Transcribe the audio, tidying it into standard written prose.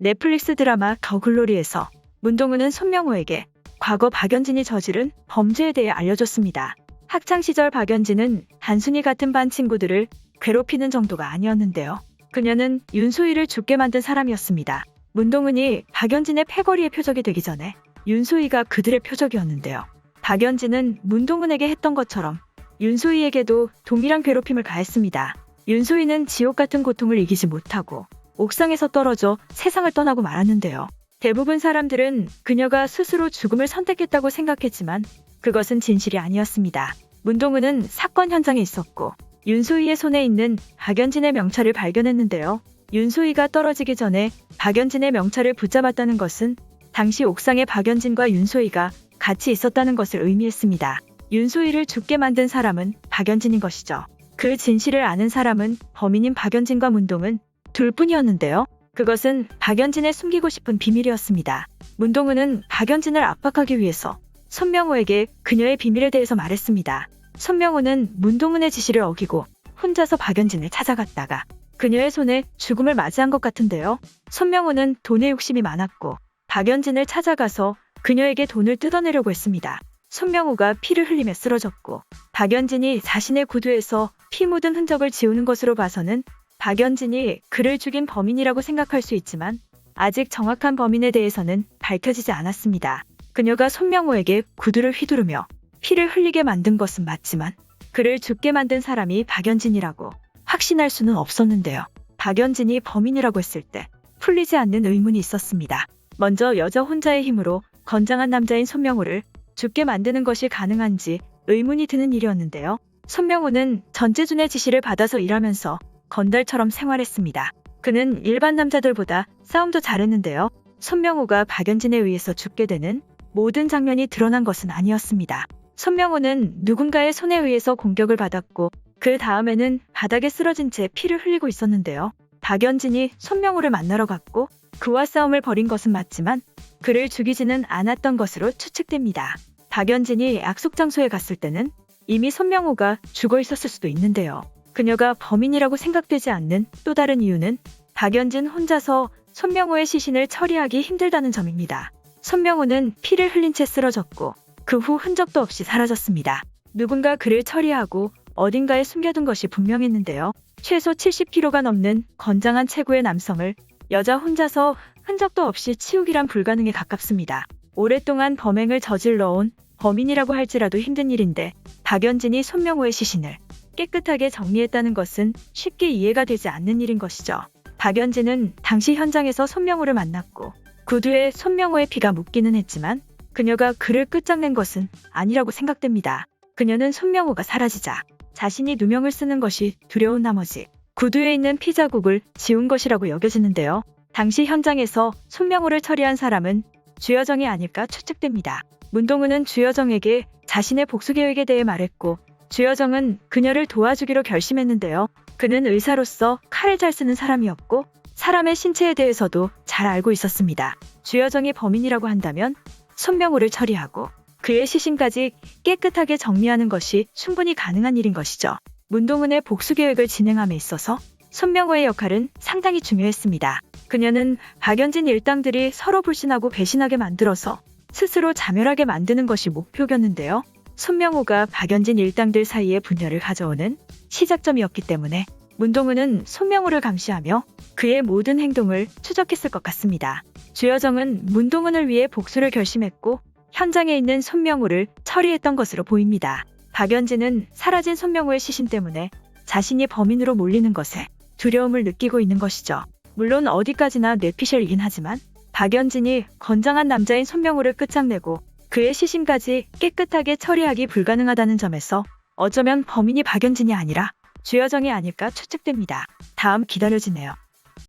넷플릭스 드라마 더 글로리에서 문동은은 손명호에게 과거 박연진이 저지른 범죄에 대해 알려줬습니다. 학창시절 박연진은 단순히 같은 반 친구들을 괴롭히는 정도가 아니었는데요. 그녀는 윤소희를 죽게 만든 사람이었습니다. 문동은이 박연진의 패거리의 표적이 되기 전에 윤소희가 그들의 표적이었는데요. 박연진은 문동은에게 했던 것처럼 윤소희에게도 동일한 괴롭힘을 가했습니다. 윤소희는 지옥 같은 고통을 이기지 못하고 옥상에서 떨어져 세상을 떠나고 말았는데요. 대부분 사람들은 그녀가 스스로 죽음을 선택했다고 생각했지만 그것은 진실이 아니었습니다. 문동은은 사건 현장에 있었고 윤소희의 손에 있는 박연진의 명찰을 발견했는데요. 윤소희가 떨어지기 전에 박연진의 명찰을 붙잡았다는 것은 당시 옥상에 박연진과 윤소희가 같이 있었다는 것을 의미했습니다. 윤소희를 죽게 만든 사람은 박연진인 것이죠. 그 진실을 아는 사람은 범인인 박연진과 문동은 둘뿐이었는데요. 그것은 박연진의 숨기고 싶은 비밀이었습니다. 문동은은 박연진을 압박하기 위해서 손명호에게 그녀의 비밀에 대해서 말했습니다. 손명호는 문동은의 지시를 어기고 혼자서 박연진을 찾아갔다가 그녀의 손에 죽음을 맞이한 것 같은데요. 손명호는 돈에 욕심이 많았고 박연진을 찾아가서 그녀에게 돈을 뜯어내려고 했습니다. 손명호가 피를 흘리며 쓰러졌고 박연진이 자신의 구두에서 피 묻은 흔적을 지우는 것으로 봐서는 박연진이 그를 죽인 범인이라고 생각할 수 있지만 아직 정확한 범인에 대해서는 밝혀지지 않았습니다. 그녀가 손명호에게 구두를 휘두르며 피를 흘리게 만든 것은 맞지만 그를 죽게 만든 사람이 박연진이라고 확신할 수는 없었는데요. 박연진이 범인이라고 했을 때 풀리지 않는 의문이 있었습니다. 먼저 여자 혼자의 힘으로 건장한 남자인 손명호를 죽게 만드는 것이 가능한지 의문이 드는 일이었는데요. 손명호는 전재준의 지시를 받아서 일하면서 건달처럼 생활했습니다. 그는 일반 남자들보다 싸움도 잘했는데요. 손명호가 박연진에 의해서 죽게 되는 모든 장면이 드러난 것은 아니었습니다. 손명호는 누군가의 손에 의해서 공격을 받았고 그 다음에는 바닥에 쓰러진 채 피를 흘리고 있었는데요. 박연진이 손명호를 만나러 갔고 그와 싸움을 벌인 것은 맞지만 그를 죽이지는 않았던 것으로 추측됩니다. 박연진이 약속 장소에 갔을 때는 이미 손명호가 죽어 있었을 수도 있는데요. 그녀가 범인이라고 생각되지 않는 또 다른 이유는 박연진 혼자서 손명호의 시신을 처리하기 힘들다는 점입니다. 손명호는 피를 흘린 채 쓰러졌고 그 후 흔적도 없이 사라졌습니다. 누군가 그를 처리하고 어딘가에 숨겨둔 것이 분명했는데요. 최소 70kg가 넘는 건장한 체구의 남성을 여자 혼자서 흔적도 없이 치우기란 불가능에 가깝습니다. 오랫동안 범행을 저질러온 범인이라고 할지라도 힘든 일인데 박연진이 손명호의 시신을 깨끗하게 정리했다는 것은 쉽게 이해가 되지 않는 일인 것이죠. 박연진은 당시 현장에서 손명호를 만났고 구두에 손명호의 피가 묻기는 했지만 그녀가 그를 끝장낸 것은 아니라고 생각됩니다. 그녀는 손명호가 사라지자 자신이 누명을 쓰는 것이 두려운 나머지 구두에 있는 피 자국을 지운 것이라고 여겨지는데요. 당시 현장에서 손명호를 처리한 사람은 주여정이 아닐까 추측됩니다. 문동은은 주여정에게 자신의 복수 계획에 대해 말했고 주여정은 그녀를 도와주기로 결심했는데요. 그는 의사로서 칼을 잘 쓰는 사람이었고 사람의 신체에 대해서도 잘 알고 있었습니다. 주여정이 범인이라고 한다면 손명호를 처리하고 그의 시신까지 깨끗하게 정리하는 것이 충분히 가능한 일인 것이죠. 문동은의 복수 계획을 진행함에 있어서 손명호의 역할은 상당히 중요했습니다. 그녀는 박연진 일당들이 서로 불신하고 배신하게 만들어서 스스로 자멸하게 만드는 것이 목표였는데요. 손명호가 박연진 일당들 사이에 분열을 가져오는 시작점이었기 때문에 문동은은 손명호를 감시하며 그의 모든 행동을 추적했을 것 같습니다. 주여정은 문동은을 위해 복수를 결심했고 현장에 있는 손명호를 처리했던 것으로 보입니다. 박연진은 사라진 손명호의 시신 때문에 자신이 범인으로 몰리는 것에 두려움을 느끼고 있는 것이죠. 물론 어디까지나 뇌피셜이긴 하지만 박연진이 건장한 남자인 손명호를 끝장내고 그의 시신까지 깨끗하게 처리하기 불가능하다는 점에서 어쩌면 범인이 박연진이 아니라 주여정이 아닐까 추측됩니다. 다음 기다려지네요.